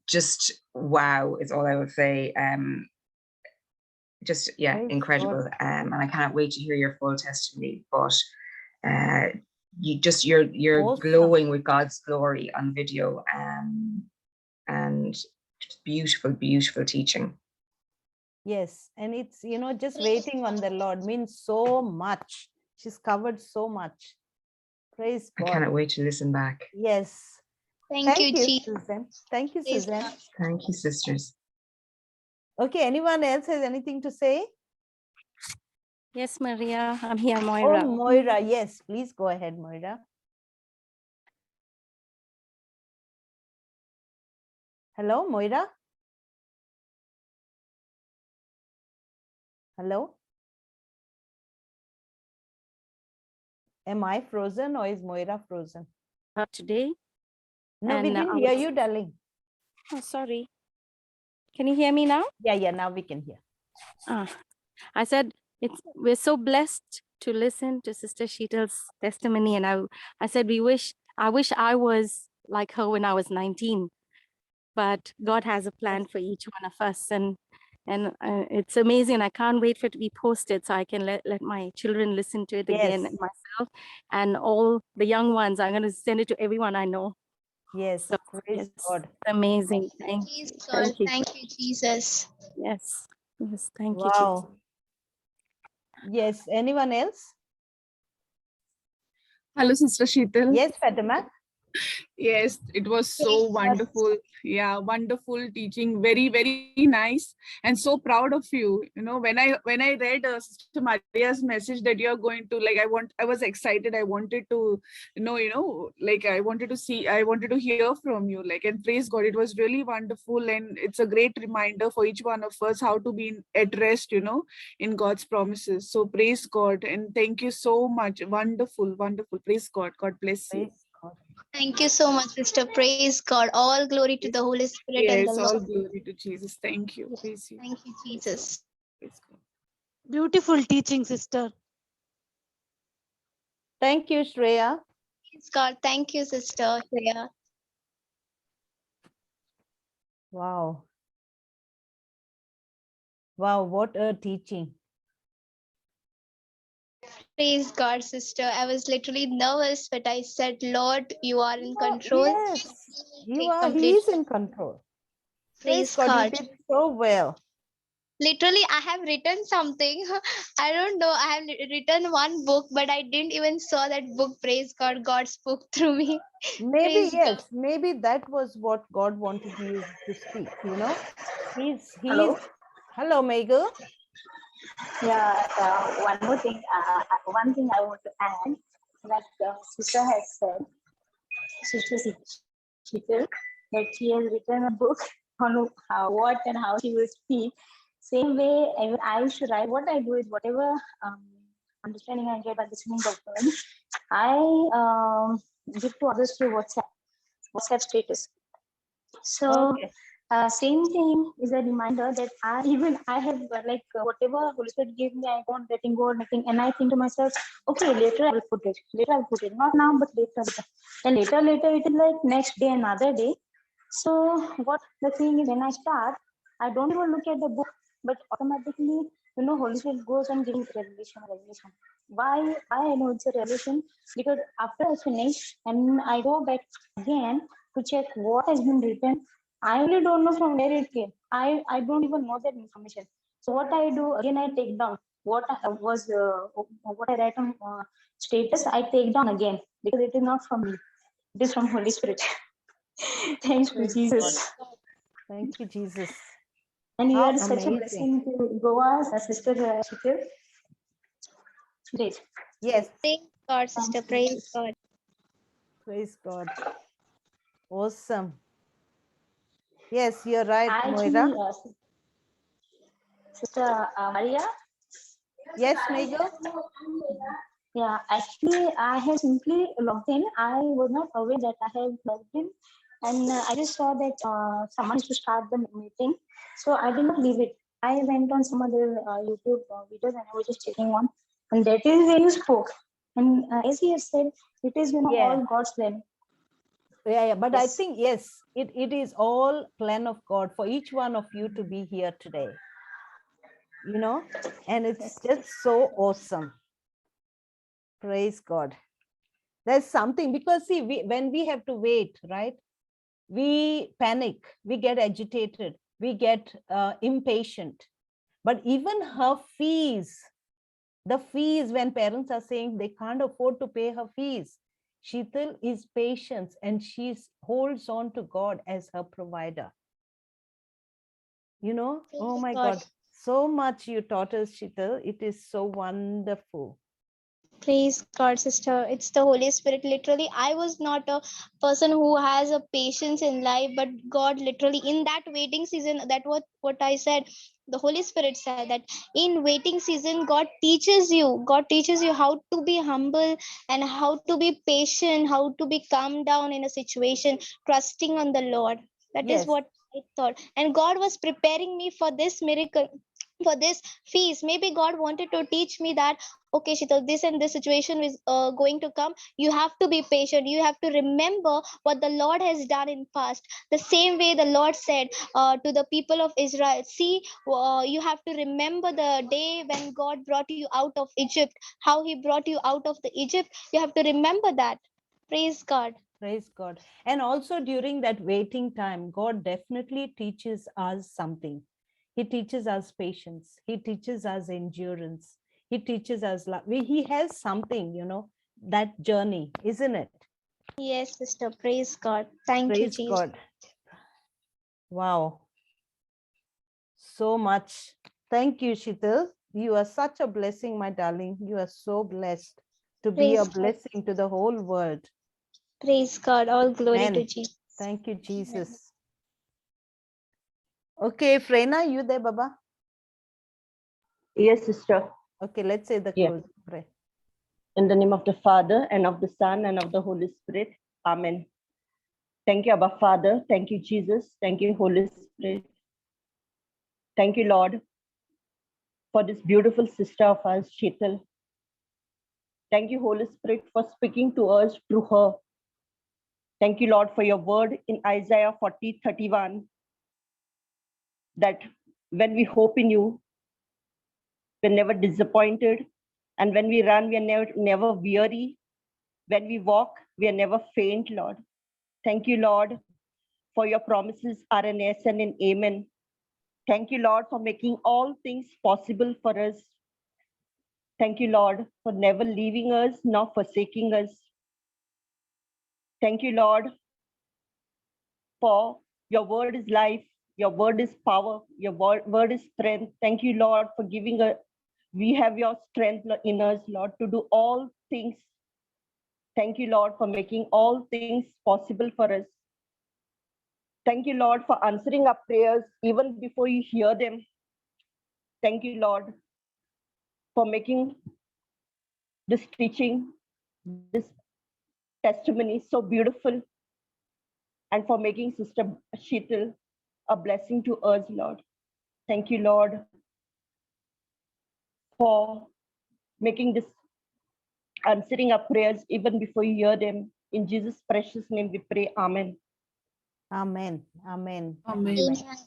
Just wow is all I would say. Just Praise incredible. God. And I cannot wait to hear your full testimony. But you're Awesome. glowing with God's glory on video. And just beautiful teaching. Yes, and it's, just waiting on the Lord means so much. She's covered so much. Praise God. I cannot wait to listen back. Yes. Thank you, Jesus. Susan. Thank you, Praise Susan. God. Thank you, sisters. Okay, anyone else has anything to say? Yes, Maria, I'm here, Oh, Moira. Moira, yes, please go ahead, Moira. Hello, Moira? Hello? Am I frozen or is Moira frozen? Today. No, we And didn't hear you, darling. Oh, sorry. Can you hear me now? Yeah, now we can hear. I said we're so blessed to listen to Sister Sheetal's testimony, and I said I wish I was like her when I was 19, but God has a plan for each one of us, and it's amazing. I can't wait for it to be posted so I can let my children listen to it again, and myself and all the young ones. I'm going to send it to everyone I know. Yes, So, praise yes, God. amazing. Praise God. Thank you. Thank you, Jesus. Yes, yes, thank you, Jesus. Wow. Yes, anyone else? Hello, Sister Sheetal. Yes, Fatima. Yes, it was so Praise God. wonderful. Yeah, wonderful teaching. Very, very nice, and so proud of you. You know, when I read Sister Maria's message that you're going to like, I was excited. I wanted to like I wanted to hear from you. Like, and praise God, it was really wonderful, and it's a great reminder for each one of us how to be at rest. In God's promises. So praise God, and thank you so much. Wonderful, wonderful. Praise God. God bless you. Praise God. Thank you so much, sister. Praise God. All glory to the Holy Spirit and the Yes, all Lord. glory to Jesus. Thank you. Praise you. Thank you, Jesus. Praise God. Beautiful teaching, sister. Thank you, Shreya. Praise God. Thank you, sister Shreya. Wow. Wow, what a teaching. Praise God, sister. I was literally nervous, but I said, Lord, you are in Oh, control. yes, Take he complete. is in control. Praise Praise God, you God. did so well. Literally, I have written something. I don't know. I have written one book, but I didn't even saw that book. Praise God. God spoke through me. Maybe, Praise God. yes, maybe that was what God wanted you to speak, He's, Hello. hello, Meghal. Yeah. One more thing. One thing I want to add that sister has said, Sister Sheetal, that she has written a book on what and how she will speak. Same way, even I should write. What I do is whatever understanding I get by listening to them, I give to others through WhatsApp status. So. Okay. Same thing is a reminder that I have whatever Holy Spirit gave me, I won't letting go or nothing, and I think to myself, okay, later I will put it. Later I'll put it. Not now, but later. And later it is like next day, another day. So what the thing is, when I start, I don't even look at the book, but automatically, Holy Spirit goes and giving revelation. Why I know it's a revelation? Because after I finish and I go back again to check what has been written, I really don't know from where it came. I don't even know that information. So what I do again, I take down what what I write on status. I take down again because it is not from me. It is from Holy Spirit. Thanks to Praise Jesus. God. Thank you, Jesus. And you How are such a amazing. blessing to Goa, Sister Sheetal. Great. Yes, Praise God, sister. Praise God. praise God. Awesome. Yes, you're right, Actually, Moira. Sister Maria. Yes, Meghal. Yeah, actually, I have simply logged in. I was not aware that I have logged in, and I just saw that someone is to start the meeting, so I did not leave it. I went on some other YouTube videos and I was just checking on, and that is when you spoke. And as he has said, it is Yeah. all God's plan. Yeah, but I Yes. think, yes, it is all plan of God for each one of you to be here today. And it's just so awesome. Praise God. There's something, because see, when we have to wait, right? We panic, we get agitated, we get impatient. But even her fees, the fees, when parents are saying they can't afford to pay her fees, Sheetal is patient and she holds on to God as her provider. Oh my God, so much you taught us, Sheetal. It is so wonderful. Praise God, sister. It's the Holy Spirit. Literally, I was not a person who has a patience in life, but God literally in that waiting season, that what I said, the Holy Spirit said that in waiting season, God teaches you. God teaches you how to be humble and how to be patient, how to be calm down in a situation, trusting on the Lord. That is Yes. what I thought. And God was preparing me for this miracle, for this feast. Maybe God wanted to teach me that, okay, Sheetal, this and this situation is going to come. You have to be patient. You have to remember what the Lord has done in past. The same way the Lord said to the people of Israel, see, you have to remember the day when God brought you out of Egypt, how he brought you out of the Egypt. You have to remember that. Praise God. Praise God. And also during that waiting time, God definitely teaches us something. He teaches us patience. He teaches us endurance. He teaches us love. He has something, that journey, isn't it? Yes, sister. Praise God. Thank you, Praise Jesus. God. Wow. So much. Thank you, Sheetal. You are such a blessing, my darling. You are so blessed to be a Praise God. blessing to the whole world. Praise God. All glory to Amen. Jesus. Thank you, Jesus. Okay, Frena, you there, Baba? Yes, sister. Okay, let's say the Yeah. close prayer. In the name of the Father, and of the Son, and of the Holy Spirit. Amen. Thank you, Abba Father. Thank you, Jesus. Thank you, Holy Spirit. Thank you, Lord, for this beautiful sister of ours, Sheetal. Thank you, Holy Spirit, for speaking to us through her. Thank you, Lord, for your word in Isaiah 40:31, that when we hope in you, we're never disappointed. And when we run, we are never weary. When we walk, we are never faint, Lord. Thank you, Lord, for your promises are an yes and an amen. Thank you, Lord, for making all things possible for us. Thank you, Lord, for never leaving us nor forsaking us. Thank you, Lord, for your word is life, your word is power, your word is strength. Thank you, Lord, for giving us, we have your strength in us, Lord, to do all things. Thank you, Lord, for making all things possible for us. Thank you, Lord, for answering our prayers even before you hear them. Thank you, Lord, for making this teaching, this testimony so beautiful, and for making Sister Sheetal a blessing to us, Lord. Thank you, Lord, for making this, answering our prayers even before you hear them. In Jesus' precious name we pray. Amen. Amen. Amen. Amen. Amen.